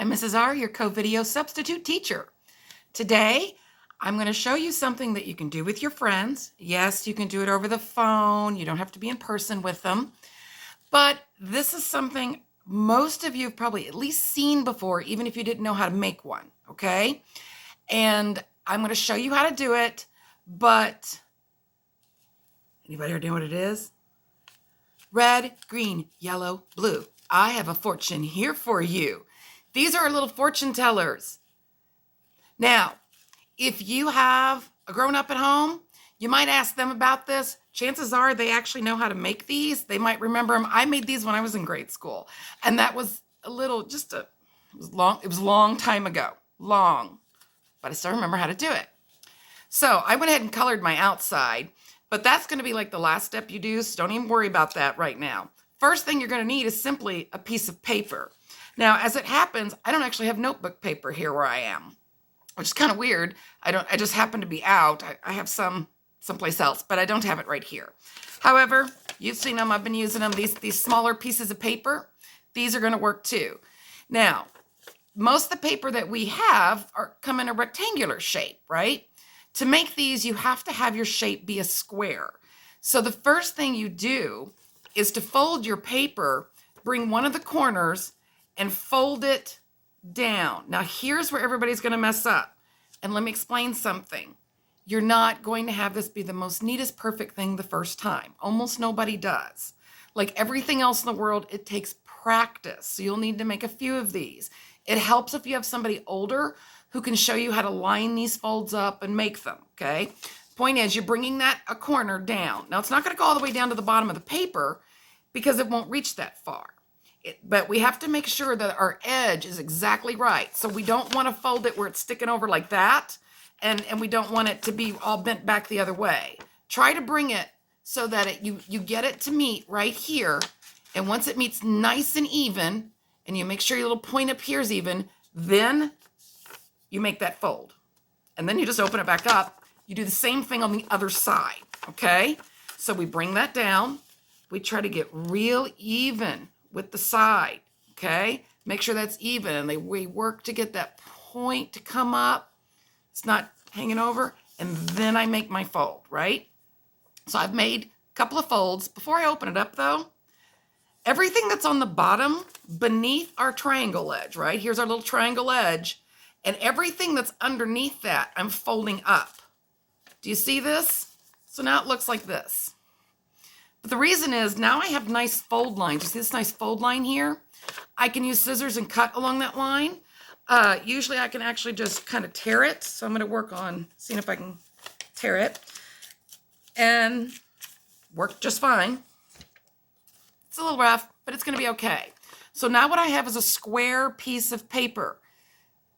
I'm Mrs. R, your co-video substitute teacher. Today, I'm going to show you something that you can do with your friends. Yes, you can do it over the phone. You don't have to be in person with them. But this is something most of you have probably at least seen before, even if you didn't know how to make one, okay? And I'm going to show you how to do it, but anybody already know what it is? Red, green, yellow, blue. I have a fortune here for you. These are our little fortune tellers. Now, if you have a grown-up at home, you might ask them about this. Chances are they actually know how to make these. They might remember them. I made these when I was in grade school, and that was it was a long time ago, but I still remember how to do it. So I went ahead and colored my outside, but that's going to be like the last step you do, so don't even worry about that right now. First thing you're going to need is simply a piece of paper. Now, as it happens, I don't actually have notebook paper here where I am, which is kind of weird. I just happen to be out. I have someplace else, but I don't have it right here. However, you've seen them. I've been using them. These smaller pieces of paper, these are going to work too. Now, most of the paper that we have come in a rectangular shape, right? To make these, you have to have your shape be a square. So the first thing you do is to fold your paper, bring one of the corners and fold it down. Now, here's where everybody's going to mess up. And let me explain something. You're not going to have this be the most neatest, perfect thing the first time. Almost nobody does. Like everything else in the world, it takes practice. So you'll need to make a few of these. It helps if you have somebody older who can show you how to line these folds up and make them, okay? Point is, you're bringing a corner down. Now, it's not going to go all the way down to the bottom of the paper because it won't reach that far. But we have to make sure that our edge is exactly right. So we don't want to fold it where it's sticking over like that, and we don't want it to be all bent back the other way. Try to bring it so that you get it to meet right here, and once it meets nice and even, and you make sure your little point up here is even, then you make that fold. And then you just open it back up. You do the same thing on the other side, okay? So we bring that down. We try to get real even with the side, okay? Make sure that's even, and we work to get that point to come up. It's not hanging over, and then I make my fold, right? So I've made a couple of folds. Before I open it up, though, everything that's on the bottom beneath our triangle edge, right? Here's our little triangle edge, and everything that's underneath that, I'm folding up. Do you see this? So now it looks like this. But the reason is now I have nice fold lines. You see this nice fold line here? I can use scissors and cut along that line. Usually I can actually just kind of tear it. So I'm going to work on seeing if I can tear it. And work just fine. It's a little rough, but it's going to be okay. So now what I have is a square piece of paper.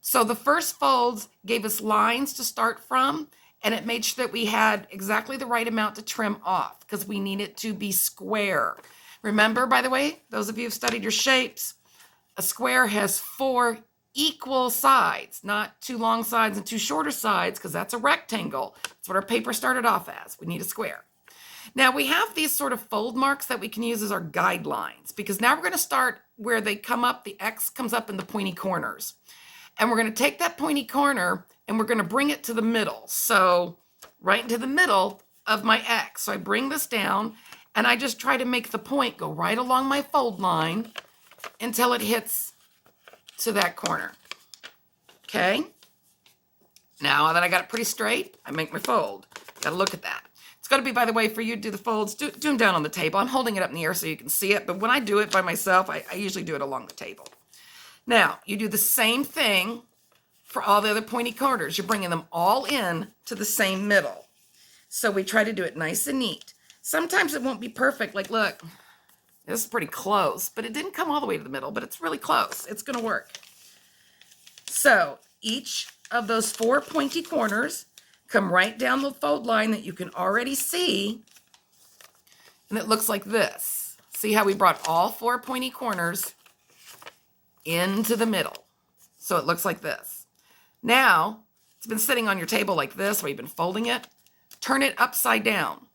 So the first folds gave us lines to start from, and it made sure that we had exactly the right amount to trim off because we need it to be square. Remember, by the way, those of you who've studied your shapes, a square has 4 equal sides, not 2 long sides and 2 shorter sides, because that's a rectangle. That's what our paper started off as. We need a square. Now we have these sort of fold marks that we can use as our guidelines, because now we're going to start where they come up, the X comes up in the pointy corners. And we're going to take that pointy corner and we're going to bring it to the middle. So right into the middle of my X. So I bring this down and I just try to make the point go right along my fold line until it hits to that corner. Okay. Now that I got it pretty straight, I make my fold. Got to look at that. It's got to be, by the way, for you to do the folds, do them down on the table. I'm holding it up in the air so you can see it. But when I do it by myself, I usually do it along the table. Now, you do the same thing for all the other pointy corners. You're bringing them all in to the same middle. So we try to do it nice and neat. Sometimes it won't be perfect. Like, look, this is pretty close, but it didn't come all the way to the middle, but it's really close. It's going to work. So each of those 4 pointy corners come right down the fold line that you can already see, and it looks like this. See how we brought all 4 pointy corners into the middle. So it looks like this. Now, it's been sitting on your table like this, where you've been folding it. Turn it upside down.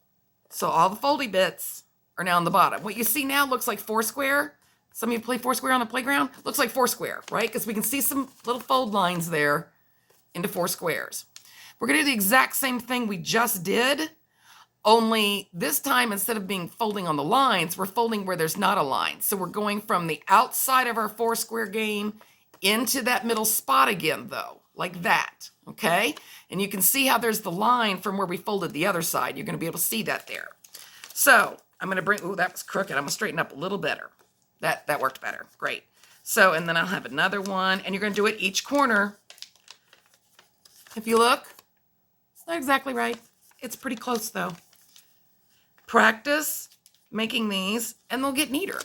So all the foldy bits are now on the bottom. What you see now looks like foursquare. Some of you play Foursquare on the playground. Looks like Foursquare, right? Because we can see some little fold lines there into 4 squares. We're going to do the exact same thing we just did, only this time, instead of being folding on the lines, we're folding where there's not a line. So we're going from the outside of our 4 square game into that middle spot again, though, like that, okay? And you can see how there's the line from where we folded the other side. You're going to be able to see that there. So I'm going to bring, that was crooked. I'm going to straighten up a little better. That worked better. Great. So, and then I'll have another one, and you're going to do it each corner. If you look, it's not exactly right. It's pretty close, though. Practice making these, and they'll get neater.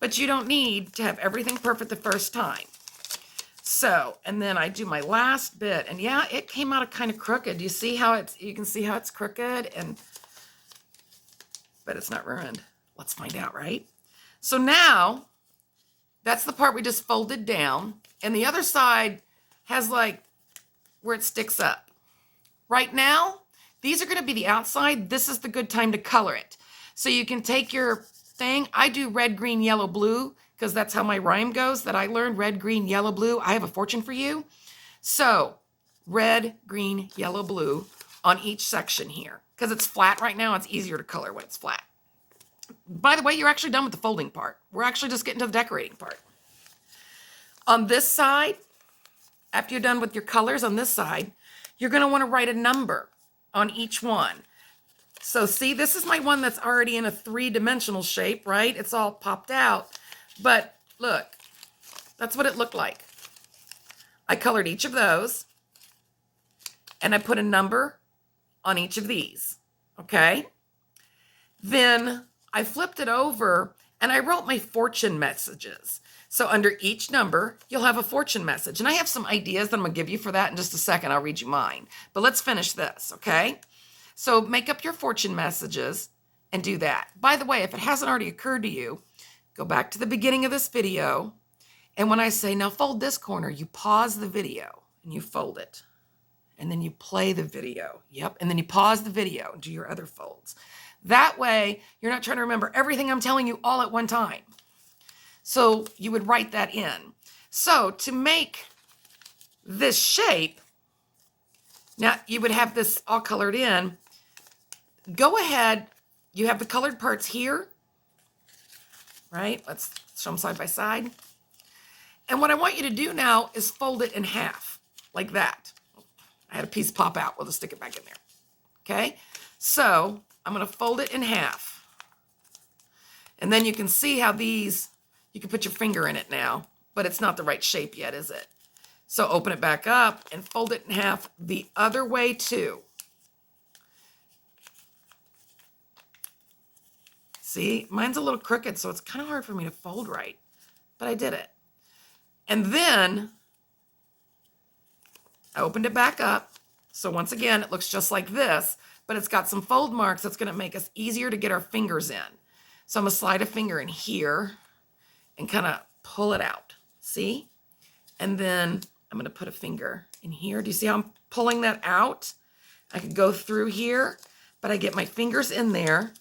But you don't need to have everything perfect the first time. So, and then I do my last bit, and yeah, it came out kind of crooked. You see how you can see how it's crooked, but it's not ruined. Let's find out, right? So now, that's the part we just folded down, and the other side has like where it sticks up. Right now, these are going to be the outside. This is the good time to color it. So you can take your thing. I do red, green, yellow, blue, because that's how my rhyme goes that I learned. Red, green, yellow, blue. I have a fortune for you. So red, green, yellow, blue on each section here. Because it's flat right now, it's easier to color when it's flat. By the way, you're actually done with the folding part. We're actually just getting to the decorating part. On this side, after you're done with your colors on this side, you're going to want to write a number on each one. So see, this is my one that's already in a 3-dimensional shape, right? It's all popped out. But look, that's what it looked like. I colored each of those, and I put a number on each of these, okay? Then I flipped it over, and I wrote my fortune messages. So under each number, you'll have a fortune message. And I have some ideas that I'm going to give you for that in just a second. I'll read you mine. But let's finish this, okay? So make up your fortune messages and do that. By the way, if it hasn't already occurred to you, go back to the beginning of this video. And when I say, now fold this corner, you pause the video and you fold it. And then you play the video. Yep. And then you pause the video and do your other folds. That way, you're not trying to remember everything I'm telling you all at one time. So you would write that in. So to make this shape, now you would have this all colored in. Go ahead, you have the colored parts here, right? Let's show them side by side. And what I want you to do now is fold it in half, like that. I had a piece pop out. We'll just stick it back in there, okay? So I'm going to fold it in half. And then you can see how these, you can put your finger in it now, but it's not the right shape yet, is it? So open it back up and fold it in half the other way too. See, mine's a little crooked, so it's kind of hard for me to fold right, but I did it. And then I opened it back up. So once again, it looks just like this, but it's got some fold marks that's going to make us easier to get our fingers in. So I'm going to slide a finger in here and kind of pull it out. See? And then I'm going to put a finger in here. Do you see how I'm pulling that out? I could go through here, but I get my fingers in there.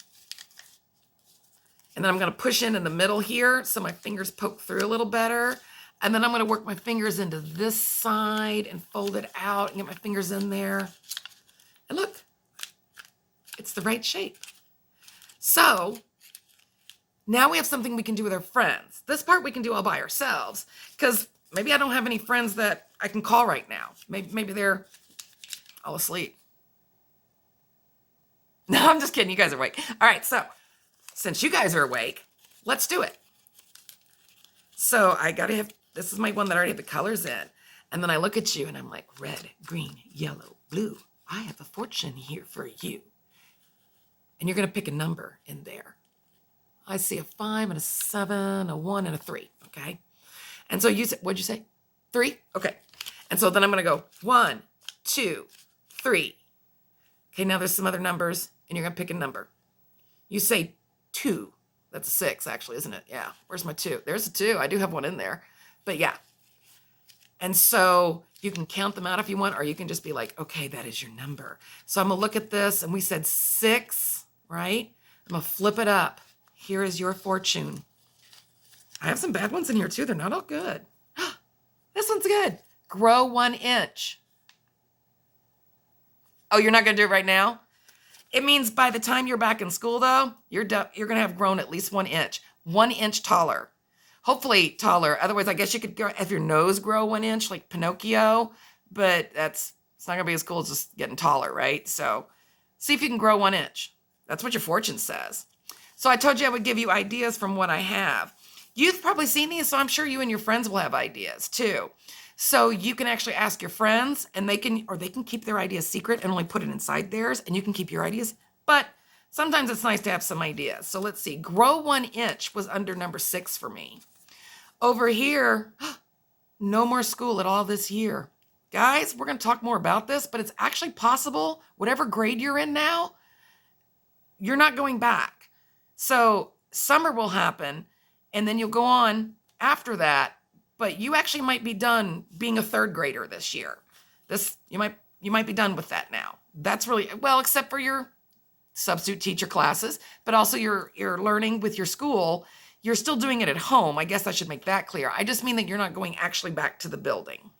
And then I'm going to push in the middle here so my fingers poke through a little better. And then I'm going to work my fingers into this side and fold it out and get my fingers in there. And look, it's the right shape. So now we have something we can do with our friends. This part we can do all by ourselves because maybe I don't have any friends that I can call right now. Maybe they're all asleep. No, I'm just kidding. You guys are awake. All right, so since you guys are awake, let's do it. So I got to have, this is my one that I already have the colors in. And then I look at you and I'm like, red, green, yellow, blue. I have a fortune here for you. And you're going to pick a number in there. I see a 5 and a 7, a 1 and a 3. Okay. And so you said, what'd you say? 3? Okay. And so then I'm going to go 1, 2, 3. Okay. Now there's some other numbers and you're going to pick a number. You say 2. That's a 6 actually, isn't it? Yeah. Where's my 2? There's a 2. I do have one in there, but yeah. And so you can count them out if you want, or you can just be like, okay, that is your number. So I'm going to look at this and we said 6, right? I'm going to flip it up. Here is your fortune. I have some bad ones in here too. They're not all good. This one's good. Grow 1 inch. Oh, you're not going to do it right now? It means by the time you're back in school, though, you're going to have grown at least 1 inch. 1 inch taller. Hopefully taller. Otherwise, I guess you could have your nose grow 1 inch like Pinocchio, but it's not going to be as cool as just getting taller, right? So see if you can grow 1 inch. That's what your fortune says. So I told you I would give you ideas from what I have. You've probably seen these, so I'm sure you and your friends will have ideas too. So you can actually ask your friends, and they can keep their ideas secret and only put it inside theirs, and you can keep your ideas. But sometimes it's nice to have some ideas. So let's see. Grow 1 inch was under number 6 for me. Over here, no more school at all this year. Guys, we're going to talk more about this, but it's actually possible, whatever grade you're in now, you're not going back. So summer will happen, and then you'll go on after that, but you actually might be done being a 3rd grader this year. You might be done with that now. That's really, well, except for your substitute teacher classes, but also your learning with your school. You're still doing it at home. I guess I should make that clear. I just mean that you're not going actually back to the building.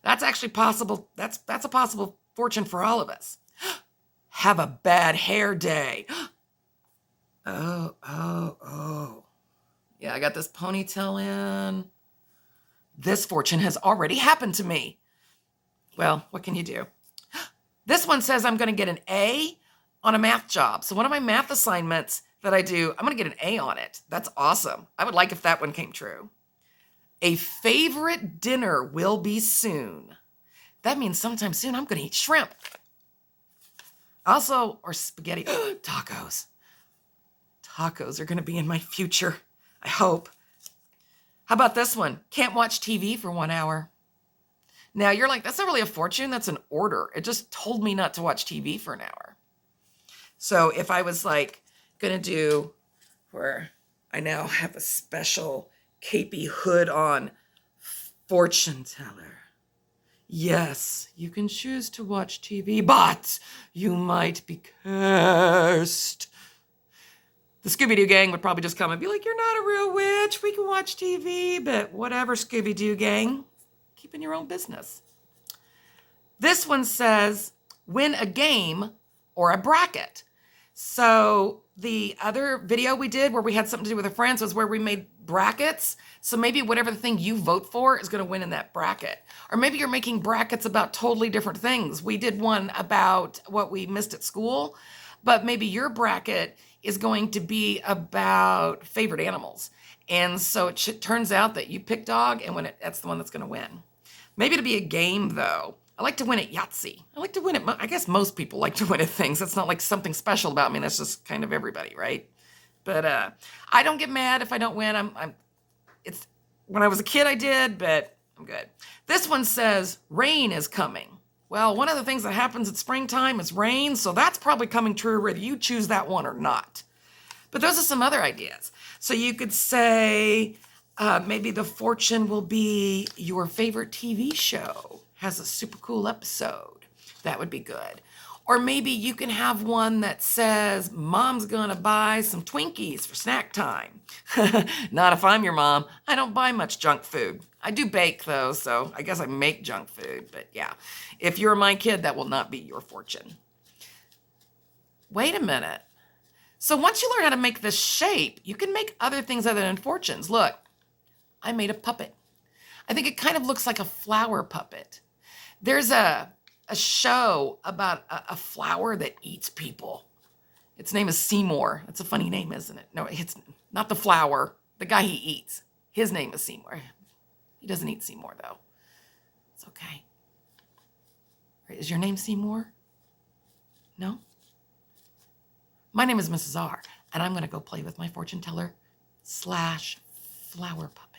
That's actually possible. That's a possible fortune for all of us. Have a bad hair day. Oh. Yeah, I got this ponytail in. This fortune has already happened to me. Well, what can you do? This one says I'm going to get an A on a math job. So one of my math assignments that I do, I'm going to get an A on it. That's awesome. I would like if that one came true. A favorite dinner will be soon. That means sometime soon I'm going to eat shrimp. Also, or spaghetti. Tacos. Tacos are going to be in my future. I hope. How about this one? Can't watch TV for 1 hour. Now you're like, that's not really a fortune. That's an order. It just told me not to watch TV for an hour. So if I was like going to do where I now have a special capey hood on, fortune teller. Yes, you can choose to watch TV, but you might be cursed. The Scooby-Doo gang would probably just come and be like, you're not a real witch. We can watch TV, but whatever, Scooby-Doo gang. Keep in your own business. This one says, win a game or a bracket. So the other video we did where we had something to do with our friends was where we made brackets. So maybe whatever the thing you vote for is going to win in that bracket. Or maybe you're making brackets about totally different things. We did one about what we missed at school, but maybe your bracket is going to be about favorite animals. And so it turns out that you pick dog, and that's the one that's going to win. Maybe it'll be a game, though. I like to win at Yahtzee. I like to win at, I guess most people like to win at things. That's not like something special about me. That's just kind of everybody, right? But I don't get mad if I don't win. It's when I was a kid I did, but I'm good. This one says rain is coming. Well, one of the things that happens at springtime is rain, so that's probably coming true whether you choose that one or not. But those are some other ideas. So you could say maybe the fortune will be your favorite TV show has a super cool episode. That would be good. Or maybe you can have one that says, Mom's gonna buy some Twinkies for snack time. Not if I'm your mom. I don't buy much junk food. I do bake though, so I guess I make junk food. But yeah, if you're my kid, that will not be your fortune. Wait a minute. So once you learn how to make this shape, you can make other things other than fortunes. Look, I made a puppet. I think it kind of looks like a flower puppet. There's a show about a flower that eats people. Its name is Seymour. That's a funny name, isn't it? No, it's not the flower. The guy he eats. His name is Seymour. He doesn't eat Seymour, though. It's okay. Is your name Seymour? No? My name is Mrs. R, and I'm going to go play with my fortune teller / flower puppet.